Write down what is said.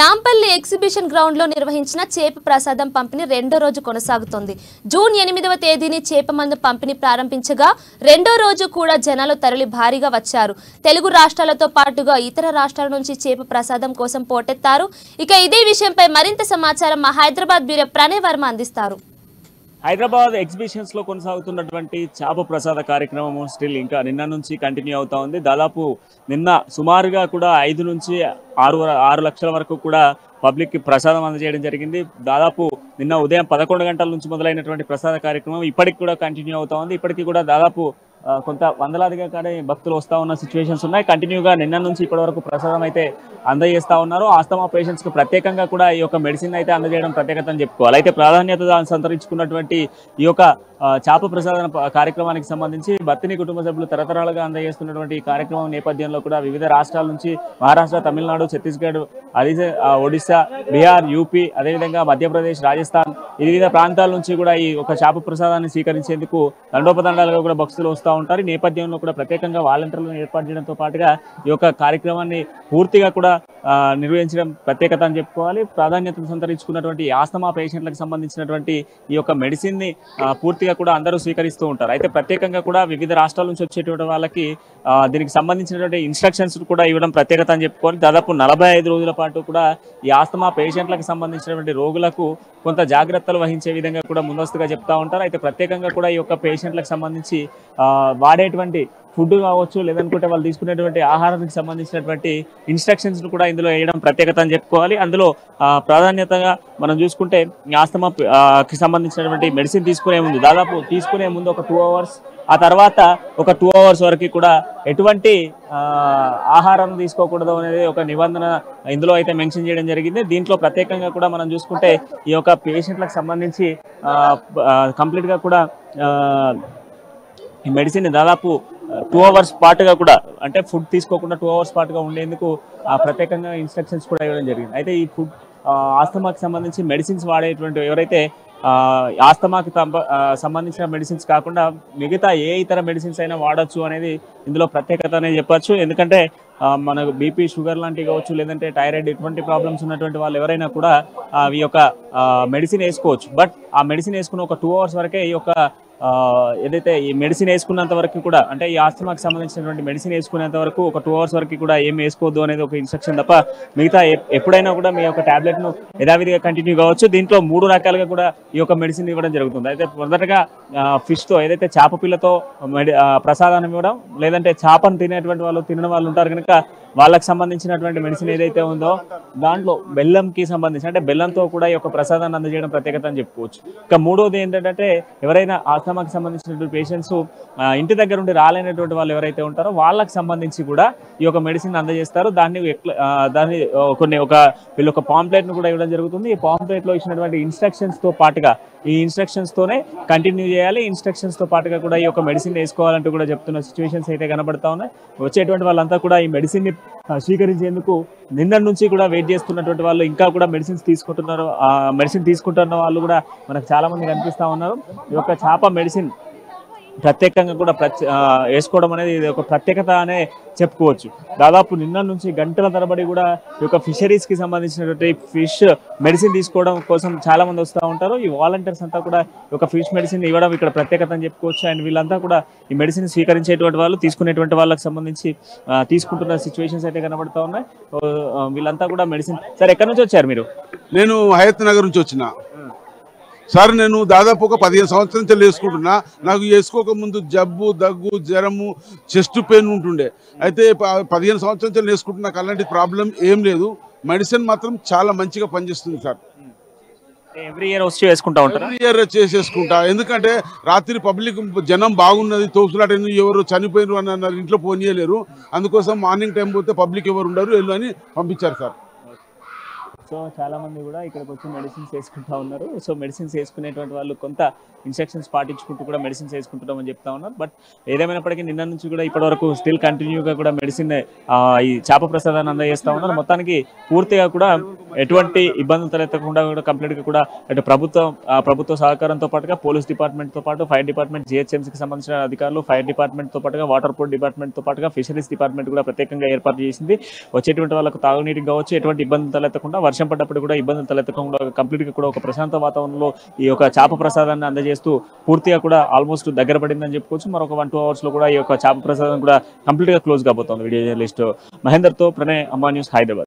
Nampally exhibition ground లో నిర్వహించిన చేప ప్రసాదం పంపిణీ రెండో రోజు కొనసాగుతోంది. జూన్ 8వ తేదీని చేప మందు పంపిణీ ప్రారంభించగా రెండో రోజు కూడా జనాలు తరలి భారీగా వచ్చారు. తెలుగు రాష్ట్రాలతో పాటుగా ఇతర రాష్ట్రాల నుంచి చేప ప్రసాదం కోసం పోటెత్తారు. ఇక ఇదే విషయంపై మరింత సమాచారం మా హైదరాబాద్ బ్యూరో ప్రణయ్ వర్మ అందిస్తారు. హైదరాబాద్ ఎగ్జిబిషన్స్ లో కొనసాగుతున్నటువంటి చేప ప్రసాద కార్యక్రమం స్టిల్ ఇంకా నిన్న నుంచి కంటిన్యూ అవుతా ఉంది. దాదాపు నిన్న సుమారుగా కూడా 5 నుంచి 6 లక్షల వరకు కూడా పబ్లిక్ కి ప్రసాదం అందజేయడం జరిగింది. దాదాపు నిన్న ఉదయం 11 గంటల నుంచి మొదలైనటువంటి ప్రసాద కార్యక్రమం ఇప్పటికి కూడా కంటిన్యూ అవుతా ఉంది. ఇప్పటికీ కూడా దాదాపు కొంత వందలాదిగా కానీ భక్తులు వస్తూ ఉన్న సిచ్యువేషన్స్ ఉన్నాయి. కంటిన్యూగా నిన్న నుంచి ఇప్పటి వరకు ప్రసాదం అయితే అందజేస్తూ ఉన్నారు. ఆస్తమా పేషెంట్స్కి ప్రత్యేకంగా కూడా ఈ యొక్క మెడిసిన్ అయితే అందజేయడం ప్రత్యేకత అని చెప్పుకోవాలి. అయితే ప్రాధాన్యత సంతరించుకున్నటువంటి ఈ యొక్క చేప ప్రసాదన కార్యక్రమానికి సంబంధించి బత్తిని కుటుంబ సభ్యులు తరతరాలుగా అందజేస్తున్నటువంటి ఈ కార్యక్రమం నేపథ్యంలో కూడా వివిధ రాష్ట్రాల నుంచి మహారాష్ట్ర, తమిళనాడు, ఛత్తీస్గఢ్, ఒడిశా, బీహార్, యూపీ, అదేవిధంగా మధ్యప్రదేశ్, రాజస్థాన్ వివిధ ప్రాంతాల నుంచి కూడా ఈ ఒక చేప ప్రసాదాన్ని స్వీకరించేందుకు దండోపదండాలుగా కూడా భక్తులు వస్తూ ఉంటారు. ఈ నేపథ్యంలో కూడా ప్రత్యేకంగా వాలంటీర్లను ఏర్పాటు చేయడంతో పాటుగా ఈ యొక్క కార్యక్రమాన్ని పూర్తిగా కూడా నిర్వహించడం ప్రత్యేకత అని చెప్పుకోవాలి. ప్రాధాన్యతను సంతరించుకున్నటువంటి ఆస్తమా పేషెంట్లకు సంబంధించినటువంటి ఈ యొక్క మెడిసిన్ ని పూర్తిగా కూడా అందరూ స్వీకరిస్తూ ఉంటారు. అయితే ప్రత్యేకంగా కూడా వివిధ రాష్ట్రాల నుంచి వచ్చేటువంటి వాళ్ళకి దీనికి సంబంధించినటువంటి ఇన్స్ట్రక్షన్స్ కూడా ఇవ్వడం ప్రత్యేకత అని చెప్పుకోవాలి. దాదాపు 45 రోజుల పాటు కూడా ఈ ఆస్తమా పేషెంట్లకు సంబంధించినటువంటి రోగులకు కొంత జాగ్రత్తలు వహించే విధంగా కూడా ముందస్తుగా చెప్తా ఉంటారు. అయితే ప్రత్యేకంగా కూడా ఈ యొక్క పేషెంట్లకు సంబంధించి వాడేటువంటి ఫుడ్ కావచ్చు, లేదనుకుంటే వాళ్ళు తీసుకునేటువంటి ఆహారానికి సంబంధించినటువంటి ఇన్స్ట్రక్షన్స్ కూడా ఇందులో వేయడం ప్రత్యేకత అని చెప్పుకోవాలి. అందులో ప్రాధాన్యతగా మనం చూసుకుంటే ఆస్తమాకి సంబంధించినటువంటి మెడిసిన్ తీసుకునే ముందు ఒక 2 అవర్స్, ఆ తర్వాత ఒక 2 అవర్స్ వరకు కూడా ఎటువంటి ఆహారం తీసుకోకూడదు అనేది ఒక నిబంధన ఇందులో అయితే మెన్షన్ చేయడం జరిగింది. దీంట్లో ప్రత్యేకంగా కూడా మనం చూసుకుంటే ఈ యొక్క పేషెంట్లకు సంబంధించి కంప్లీట్గా కూడా ఈ మెడిసిన్ దాదాపు 2 అవర్స్ పాటుగా కూడా అంటే ఫుడ్ తీసుకోకుండా 2 అవర్స్ పాటుగా ఉండేందుకు ప్రత్యేకంగా ఇన్స్ట్రక్షన్స్ కూడా ఇవ్వడం జరిగింది. అయితే ఈ ఫుడ్ ఆస్తమాకి సంబంధించి మెడిసిన్స్ వాడేటువంటి ఎవరైతే ఆస్తమాకి సంబంధించిన మెడిసిన్స్ కాకుండా మిగతా ఏ ఇతర మెడిసిన్స్ అయినా వాడచ్చు అనేది ఇందులో ప్రత్యేకత అనేది చెప్పచ్చు. ఎందుకంటే మనకు బీపీ, షుగర్ లాంటివి కావచ్చు, లేదంటే థైరాయిడ్ ఇటువంటి ప్రాబ్లమ్స్ ఉన్నటువంటి వాళ్ళు ఎవరైనా కూడా ఈ యొక్క మెడిసిన్ వేసుకోవచ్చు. బట్ ఆ మెడిసిన్ వేసుకున్న ఒక 2 అవర్స్ వరకే ఈ యొక్క ఏదైతే ఈ మెడిసిన్ వేసుకున్నంత వరకు కూడా అంటే ఈ ఆస్తమాకి సంబంధించినటువంటి మెడిసిన్ వేసుకునేంత వరకు ఒక 2 అవర్స్ వరకు కూడా ఏం వేసుకోవద్దు అనేది ఒక ఇన్స్ట్రక్షన్ తప్ప మిగతా ఎప్పుడైనా కూడా మీ యొక్క టాబ్లెట్ ను యథావిధిగా కంటిన్యూ కావచ్చు. దీంట్లో 3 రకాలుగా కూడా ఈ యొక్క మెడిసిన్ ఇవ్వడం జరుగుతుంది. అయితే మొదటగా ఫిష్ తో ఏదైతే చేప పిల్లతో ప్రసాదాన్ని ఇవ్వడం, లేదంటే చేపను తినని వాళ్ళు ఉంటారు కనుక వాళ్ళకి సంబంధించినటువంటి మెడిసిన్ ఏదైతే ఉందో దాంట్లో బెల్లంకి సంబంధించి అంటే బెల్లంతో కూడా ఈ యొక్క ప్రసాదాన్ని అందజేయడం ప్రత్యేకత అని చెప్పుకోవచ్చు. ఇక మూడోది ఏంటంటే ఎవరైనా ఆస్తమాకి సంబంధించినటువంటి పేషెంట్స్ ఇంటి దగ్గర ఉండి రాలేనటువంటి వాళ్ళు ఎవరైతే ఉంటారో వాళ్ళకి సంబంధించి కూడా ఈ యొక్క మెడిసిన్ అందజేస్తారు. దాన్ని వీళ్ళు ఒక పాంప్లెట్ ను కూడా ఇవ్వడం జరుగుతుంది. ఈ పాంప్లెట్ లో ఇచ్చినటువంటి ఇన్స్ట్రక్షన్స్ తో పాటుగా ఈ ఇన్స్ట్రక్షన్స్ తోనే కంటిన్యూ చేయాలి. ఇన్స్ట్రక్షన్స్ తో పాటుగా కూడా ఈ యొక్క మెడిసిన్ వేసుకోవాలంటూ కూడా చెప్తున్న సిచ్యువేషన్స్ అయితే కనబడతా ఉన్నాయి. వచ్చేటువంటి వాళ్ళంతా కూడా ఈ మెడిసిన్ ని స్వీకరించేందుకు నిన్న నుంచి కూడా వెయిట్ చేస్తున్నటువంటి వాళ్ళు ఇంకా కూడా మెడిసిన్ తీసుకుంటున్న వాళ్ళు కూడా మనకు చాలా మంది కనిపిస్తా ఉన్నారు. ఈ యొక్క చేప మెడిసిన్ ప్రత్యేకంగా కూడా వేసుకోవడం అనేది ఇది ఒక ప్రత్యేకత అనే చెప్పుకోవచ్చు. దాదాపు నిన్న నుంచి గంటల తరబడి కూడా ఈ యొక్క ఫిషరీస్ కి సంబంధించినటువంటి ఫిష్ మెడిసిన్ తీసుకోవడం కోసం చాలా మంది వస్తూ ఉంటారు. ఈ వాలంటీర్స్ అంతా కూడా ఈ యొక్క ఫిష్ మెడిసిన్ ఇవ్వడం ఇక్కడ ప్రత్యేకత అని చెప్పుకోవచ్చు. అండ్ వీళ్ళంతా కూడా ఈ మెడిసిన్ స్వీకరించేటువంటి వాళ్ళు తీసుకునేటువంటి వాళ్ళకి సంబంధించి తీసుకుంటున్న సిచ్యువేషన్స్ అయితే కనబడతా ఉన్నాయి. వీళ్ళంతా కూడా మెడిసిన్. సార్, ఎక్కడి నుంచి వచ్చారు మీరు? నేను హయత్ నగర్ నుంచి వచ్చిన సార్. నేను దాదాపు ఒక 15 సంవత్సరాల నుంచి వేసుకుంటున్నా. నాకు వేసుకోక ముందు జబ్బు, దగ్గు, జ్వరము, చెస్ట్ పెయిన్ ఉంటుండే. అయితే 15 సంవత్సరాల నుంచి వేసుకుంటున్నా. నాకు అలాంటి ప్రాబ్లం ఏం లేదు. మెడిసిన్ మాత్రం చాలా మంచిగా పనిచేస్తుంది సార్. ఎవ్రీ ఇయర్ వచ్చి వేసుకుంటా ఉంటారు? ఎవ్రీ ఇయర్ చేసేసుకుంటా. ఎందుకంటే రాత్రి పబ్లిక్ జనం బాగున్నది, తోసులాట ఎవరు చనిపోయినారు అని అన్నారు, ఇంట్లో పోనీయలేరు. అందుకోసం మార్నింగ్ టైం పోతే పబ్లిక్ ఎవరు ఉండరు వెళ్ళు అని పంపించారు సార్. సో చాలా మంది కూడా ఇక్కడికి వచ్చి మెడిసిన్స్ వేసుకుంటా ఉన్నారు. సో మెడిసిన్స్ వేసుకునేటువంటి వాళ్ళు కొంత ఇన్స్ట్రక్షన్స్ పాటించుకుంటూ కూడా మెడిసిన్స్ వేసుకుంటామని చెప్తా ఉన్నారు. బట్ ఏదేమైనప్పటికీ నిన్న నుంచి కూడా ఇప్పటి వరకు స్టిల్ కంటిన్యూగా కూడా మెడిసిన్ ఈ చేప ప్రసాదాన్ని అందజేస్తా ఉన్నారు. మొత్తానికి పూర్తిగా కూడా ఎటువంటి ఇబ్బందులు తలెత్తకుండా కూడా కంప్లీట్ గా కూడా అటు ప్రభుత్వ సహకారంతో పాటుగా పోలీస్ డిపార్ట్మెంట్ తో పాటు ఫైర్ డిపార్ట్మెంట్, జిహెచ్ఎంసీకి సంబంధించిన అధికారులు, ఫైర్ డిపార్ట్మెంట్ తో పాటుగా వాటర్ పోర్ట్ డిపార్ట్మెంట్ తో పాటుగా ఫిషరీస్ డిపార్ట్మెంట్ కూడా ప్రత్యేకంగా ఏర్పాటు చేసింది. వచ్చేటువంటి వాళ్ళకు తాగునీటికి కావచ్చు ఎటువంటి ఇబ్బందులు తలెత్తకుండా వర్షం పడ్డప్పుడు కూడా ఇబ్బందులు తలెత్తకుండా కంప్లీట్ గా కూడా ఒక ప్రశాంత వాతావరణంలో ఈ యొక్క చేప ప్రసాదాన్ని అందజేస్తూ పూర్తిగా కూడా ఆల్మోస్ట్ దగ్గర పడిందని చెప్పుకోవచ్చు. మరొక 1-2 అవర్స్ లో కూడా ఈ యొక్క చేప ప్రసాదం కూడా కంప్లీట్ గా క్లోజ్ కాబోతోంది. వీడియో జర్నలిస్ట్ మహేందర్ తో ప్రణయ్, అమ్మా న్యూస్, హైదరాబాద్.